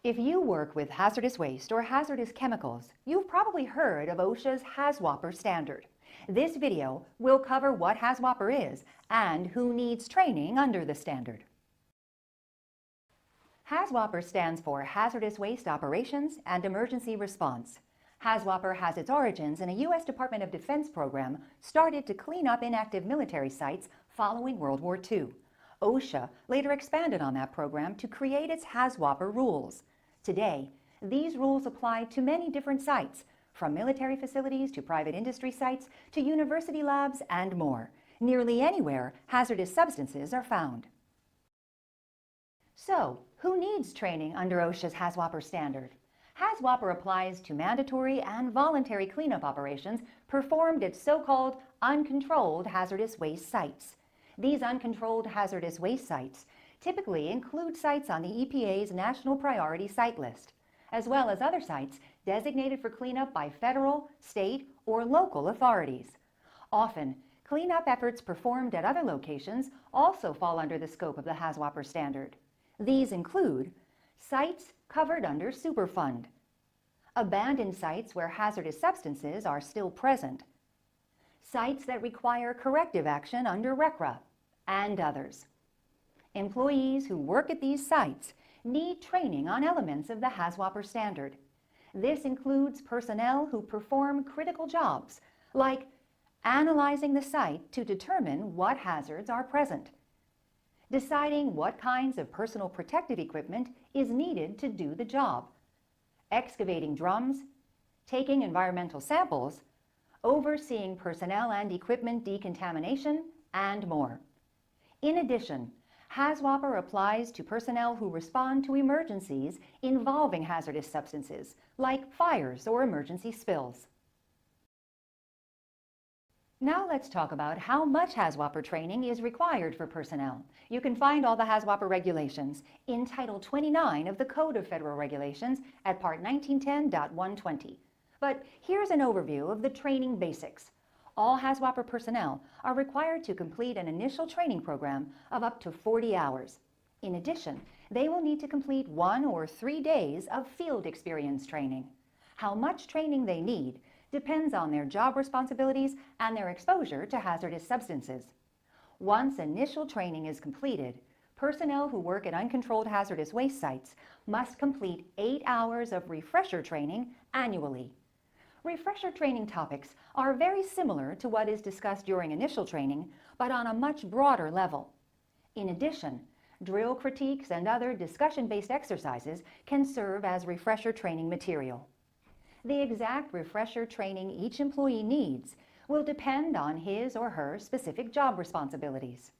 If you work with hazardous waste or hazardous chemicals, you've probably heard of OSHA's HAZWOPER standard. This video will cover what HAZWOPER is and who needs training under the standard. HAZWOPER stands for Hazardous Waste Operations and Emergency Response. HAZWOPER has its origins in a U.S. Department of Defense program started to clean up inactive military sites following World War II. OSHA later expanded on that program to create its HAZWOPER rules. Today, these rules apply to many different sites, from military facilities to private industry sites to university labs and more. Nearly anywhere hazardous substances are found. So, who needs training under OSHA's HAZWOPER standard? HAZWOPER applies to mandatory and voluntary cleanup operations performed at so-called uncontrolled hazardous waste sites. These uncontrolled hazardous waste sites typically include sites on the EPA's National Priority Site List, as well as other sites designated for cleanup by federal, state, or local authorities. Often, cleanup efforts performed at other locations also fall under the scope of the HAZWOPER standard. These include sites covered under Superfund, abandoned sites where hazardous substances are still present, sites that require corrective action under RCRA, and others. Employees who work at these sites need training on elements of the HAZWOPER standard. This includes personnel who perform critical jobs, like analyzing the site to determine what hazards are present, deciding what kinds of personal protective equipment is needed to do the job, excavating drums, taking environmental samples, overseeing personnel and equipment decontamination, and more. In addition, HAZWOPER applies to personnel who respond to emergencies involving hazardous substances, like fires or emergency spills. Now let's talk about how much HAZWOPER training is required for personnel. You can find all the HAZWOPER regulations in Title 29 of the Code of Federal Regulations at Part 1910.120. But here's an overview of the training basics. All HAZWOPER personnel are required to complete an initial training program of up to 40 hours. In addition, they will need to complete 1 or 3 days of field experience training. How much training they need depends on their job responsibilities and their exposure to hazardous substances. Once initial training is completed, personnel who work at uncontrolled hazardous waste sites must complete 8 hours of refresher training annually. Refresher training topics are very similar to what is discussed during initial training, but on a much broader level. In addition, drill critiques and other discussion-based exercises can serve as refresher training material. The exact refresher training each employee needs will depend on his or her specific job responsibilities.